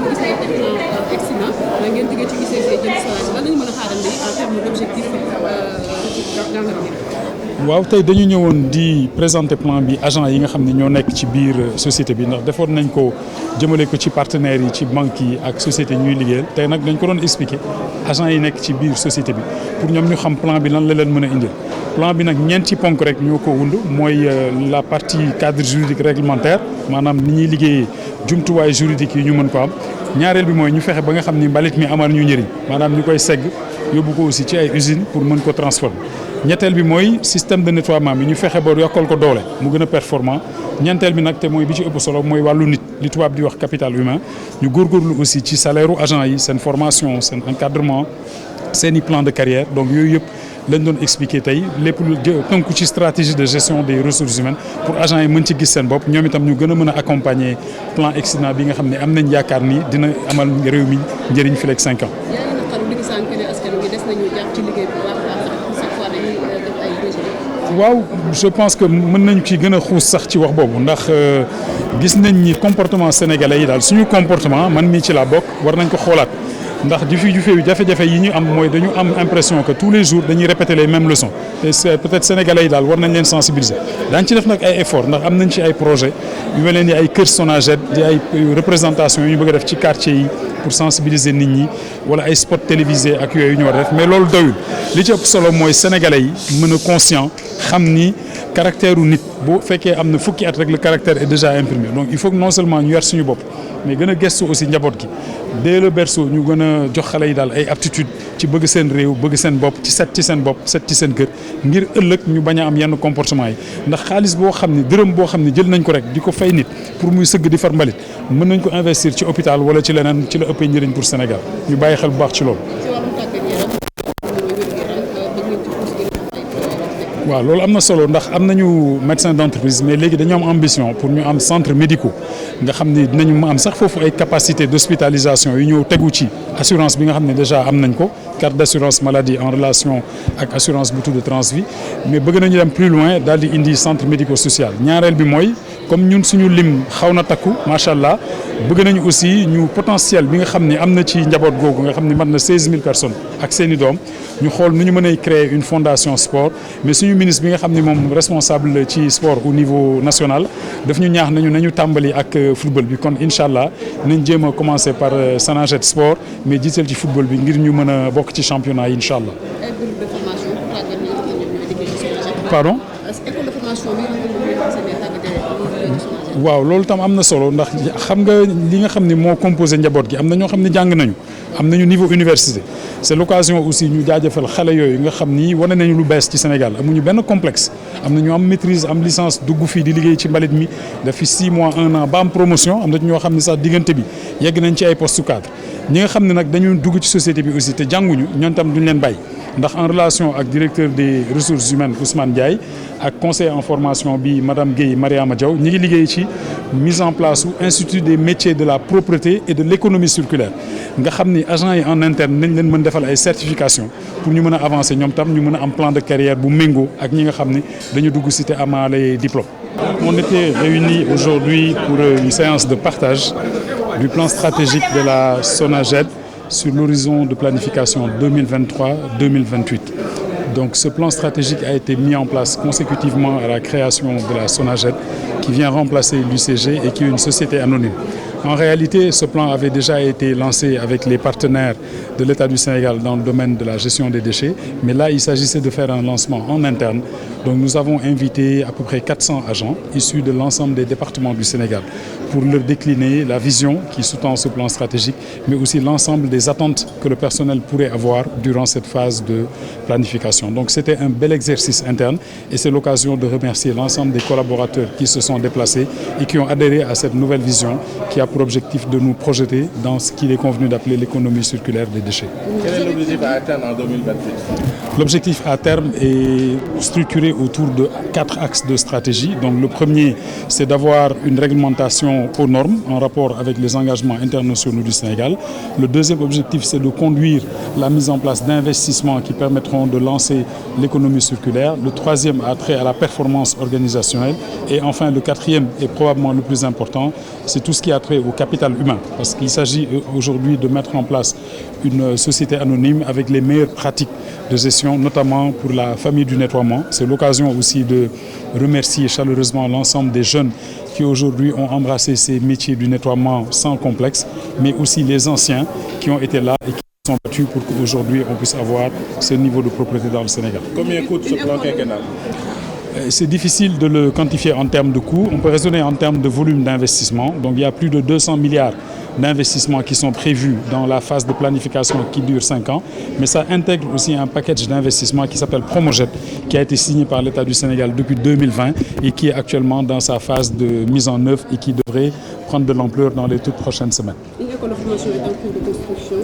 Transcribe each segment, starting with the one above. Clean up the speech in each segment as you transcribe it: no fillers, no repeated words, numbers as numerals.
gis nañu tey plan Exina ngeen jógee ci UCG jëm Sonaged lan la ñu mën a xaarandi en terme d'objectif dans l'avenir. waaw tey dañu ñëwoon di présenter plan bi agent yi nga xam ne ñoo nekk ci biir société bi ndax defoon nañ ko jëmale ko ci partenaires yi ci banques yi ak société ñuy liggéeyal tey nag dañ ko doon expliquer agent yi nekk ci biir société bi pour ñoom ñu xam plan bi lan la leen mën a indil. plan bi nag ñeenti ponk rek ñoo ko wund mooy la partie cadre juridique réglementaire maanaam ni ñuy liggéeyee jumtuwaay juridique yi ñu mën ko am ñaareel bi mooy ñu fexe ba nga xam ni mbalit mi amal ñu njëriñ maanaam ñu koy segg yóbbu ko aussi ci ay usines pour mën ko transformer. ñetteel bi mooy système de nettoiement bi ñu fexe ba yokkal ko doole mu gën a performant ñeenteel bi nag te mooy bi ci ëpp solo mooy wàllu nit li tubaab di wax capital humain ñu góorgóorlu aussi ci salaire u agent yi seen formation seen encadrement seen i plan de carrière donc yooyu yëpp lañ doon expliquer tey lépp lu tënku ci stratégie de gestion des ressources humaines pour agents yi mën ci gis seen bopp ñoom itam ñu gën a mën a accompagner plan Exina bi nga xam ne am nañ yaakaar ni dina amal réew mi njëriñ fii ak 5 ans. waaw je pense que mën nañu ci gën a xuus sax ci wax boobu ndax gis nañ ni comportement sénégalais yi daal suñu comportement man mii ci laa bokk war nañ ko xoolaat ndax jafe-jafe yi ñu am mooy dañu am impression que tous les jours dañuy répéter les mêmes leçons te peut-être sénégalais yi daal war nañ leen sensibiliser daañu ci def nag ay efforts ndax am nañ ci ay projets yu mel ni ay kër Sonaged di ay représentation yu ñu bëgg a def ci quartier yi pour sensibiliser nit ñi wala ay spot télévisé ak yooyu ñu war a def mais loolu doyul li ci ëpp solo mooy sénégalais yi mën a conscient xam ni caractère u nit bu fekkee am na fukki at rek le caractère est déjà imprimé donc il faut que non seulement ñu yar suñu bopp mais gën a gëstu aussi njaboot gi dès le berceau ñu gën a jox xale yi daal ay aptitude ci bëgg seen réew bëgg seen bopp ci set ci seen bopp set ci seen kër ngir ëllëg ñu bañ a am yenn comportement yi ndax xaalis boo xam ne dërëm boo xam ne jël nañ ko rek di ko fay nit pour muy sëgg di far mbalit mën nañ ko investir ci hôpital wala ci leneen ci la ëppee njëriñ pour Sénégal ñu bàyyi xel bu baax ci loolu. waaw loolu am na solo ndax am nañu médecin d'entreprise mais léegi dañoo am ambition pour ñu am centre médicaux nga xam ni dinañu am sax foofu ay capacité d'hospitalisation yu ñëw tegu ci assurance bi nga xam ne déjà am nañ ko carte d'assurance maladie en relation ak assurance bu tudd Transvie mais bëgg nañu dem plus loin daal di indi centre médico-social ñaareel bi mooy comme ñun suñu lim xaw na takku macha allah bëgg nañu aussi ñu potentiel bi nga xam ne am na ci njaboot googu nga xam ne mat na 16000 personnes ak seen i doom ñu xool nu ñu mën a créer une fondation sport mais suñu ministre bi nga xam ne moom responsable ci sport au niveau national daf ñu ñaax nañu tàmbali ak football bi kon incha allah nañ jéem a commencer par Sonaged sport mais jiital ci football bi ngir ñu mën a bokk ci championnat yi incha allah. pardon. waaw loolu tam am na solo ndax xam nga li nga xam ne moo composé njaboot gi am na ñoo xam ne jàng nañu am nañu niveau université c'est l'occasion aussi ñu jaajëfal xale yooyu nga xam ni wane nañu lu bees ci Sénégal amuñu benn complexe am na ñu am maîtrise am licence dugg fii di liggéey ci mbalit mi def fi 6 mois 1 an ba am promotion am na ñoo xam ne sax diggante bi yegg nañ ci ay poste cadre ñi nga xam ne nag dañu dugg ci société bi aussi te jànguñu ñoom tam duñ leen bàyyi ndax en relation ak directeur des ressources humaines Ousmane Ndiaye ak conseiller en formation bi madame Guèye Mariama Diaw ñi ngi liggéey ci mise en place u institut des métiers de la propreté et de l'économie circulaire nga xam ni agents yi en interne nañ leen mën defal ay certification pour ñu mën a avancer ñoom tam ñu mën a am plan de carrière bu méngoo ak ñi nga xam ne dañu dugg cité amaale diplôme. On était réunis aujourd'hui pour une séance de partage du plan stratégique de la Sonaged sur l'horizon de planification 2023-2028. Donc ce plan stratégique a été mis en place consécutivement à la création de la Sonaged qui vient remplacer l'UCG et qui est une société anonyme. En réalité, ce plan avait déjà été lancé avec les partenaires de l'État du Sénégal dans le domaine de la gestion des déchets, mais là, il s'agissait de faire un lancement en interne. Donc nous avons invité à peu près 400 agents issus de l'ensemble des départements du Sénégal pour leur décliner la vision qui sous-tend ce plan stratégique, mais aussi l'ensemble des attentes que le personnel pourrait avoir durant cette phase de planification. Donc c'était un bel exercice interne et c'est l'occasion de remercier l'ensemble des collaborateurs qui se sont déplacés et qui ont adhéré à cette nouvelle vision qui a pour objectif de nous projeter dans ce qu'il est convenu d'appeler l'économie circulaire des déchets. Quel est l'objectif à atteindre en 2028? L'objectif à terme est structuré autour de 4 axes de stratégie. Donc le premier, c'est d'avoir une réglementation aux normes en rapport avec les engagements internationaux du Sénégal. Le deuxième objectif, c'est de conduire la mise en place d'investissements qui permettront de lancer l'économie circulaire. Le troisième a trait à la performance organisationnelle. Et enfin, le quatrième, et probablement le plus important, c'est tout ce qui a trait au capital humain. Parce qu'il s'agit aujourd'hui de mettre en place une société anonyme avec les meilleures pratiques de gestion, notamment pour la famille du nettoiement. C'est l'occasion aussi de remercier chaleureusement l'ensemble des jeunes qui aujourd'hui ont embrassé ces métiers du nettoiement sans complexe, mais aussi les anciens qui ont été là et qui sont battus pour qu'aujourd'hui on puisse avoir ce niveau de propriété dans le Sénégal. Combien coûte ce plan quinquennal? C'est difficile de le quantifier en termes de coûts. On peut raisonner en termes de volume d'investissement. Donc il y a plus de 200 milliards d'investissements qui sont prévus dans la phase de planification qui dure 5 ans. Mais ça intègre aussi un package d'investissement qui s'appelle Promojet, qui a été signé par l'État du Sénégal depuis 2020 et qui est actuellement dans sa phase de mise en œuvre et qui devrait prendre de l'ampleur dans les toutes prochaines semaines. Une école de formation est en cours de construction.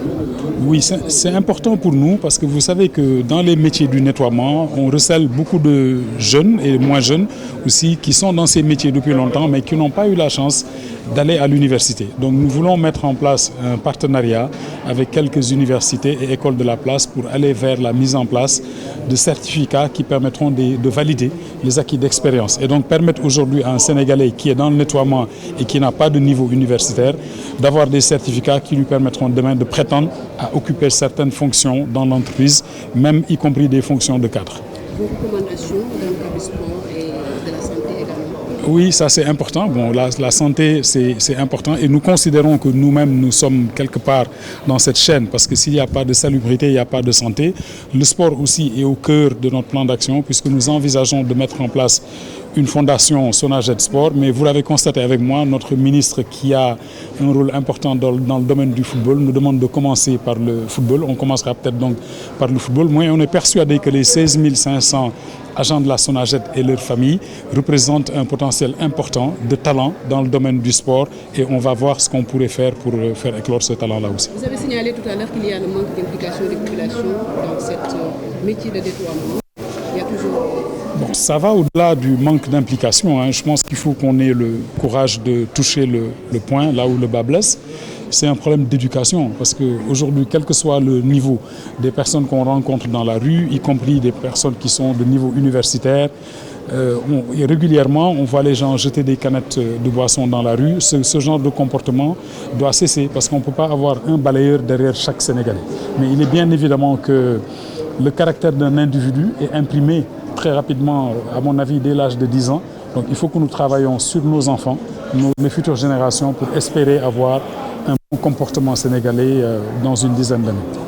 Oui, c'est important pour nous parce que vous savez que dans les métiers du nettoiement, on recèle beaucoup de jeunes et moins jeunes aussi qui sont dans ces métiers depuis longtemps mais qui n'ont pas eu la chance d'aller à l'université. Donc nous voulons mettre en place un partenariat avec quelques universités et écoles de la place pour aller vers la mise en place de certificats qui permettront de valider les acquis d'expérience et donc permettre aujourd'hui à un Sénégalais qui est dans le nettoiement et qui n'a pas de niveau universitaire d'avoir des certificats qui lui permettront demain de prétendre à occuper certaines fonctions dans l'entreprise, même y compris des fonctions de cadre. Vos recommandations dans le cadre du sport et de la santé également? Oui, ça c'est important. Bon, la santé c'est important et nous considérons que nous-mêmes nous sommes quelque part dans cette chaîne parce que s'il n'y a pas de salubrité, il n'y a pas de santé. Le sport aussi est au cœur de notre plan d'action puisque nous envisageons de mettre en place une fondation Sonaged Sport, mais vous l'avez constaté avec moi, notre ministre qui a un rôle important dans le domaine du football nous demande de commencer par le football. On commencera peut-être donc par le football. Moi, on est persuadé que les 16 500 agents de la Sonaged et leurs familles représentent un potentiel important de talent dans le domaine du sport et on va voir ce qu'on pourrait faire pour faire éclore ce talent-là aussi. Vous avez signalé tout à l'heure qu'il y a le manque d'implication des populations dans ce métier de nettoiement. Il y a toujours... Bon, ça va au-delà du manque d'implication. Je pense qu'il faut qu'on ait le courage de toucher le point là où le bas blesse. C'est un problème d'éducation parce qu'aujourd'hui, quel que soit le niveau des personnes qu'on rencontre dans la rue, y compris des personnes qui sont de niveau universitaire, régulièrement, on voit les gens jeter des canettes de boissons dans la rue. Ce genre de comportement doit cesser parce qu'on ne peut pas avoir un balayeur derrière chaque Sénégalais. Mais il est bien évidemment que le caractère d'un individu est imprimé très rapidement, à mon avis, dès l'âge de 10 ans. Donc il faut que nous travaillions sur nos enfants, les futures générations, pour espérer avoir un bon comportement sénégalais dans une dizaine d'années.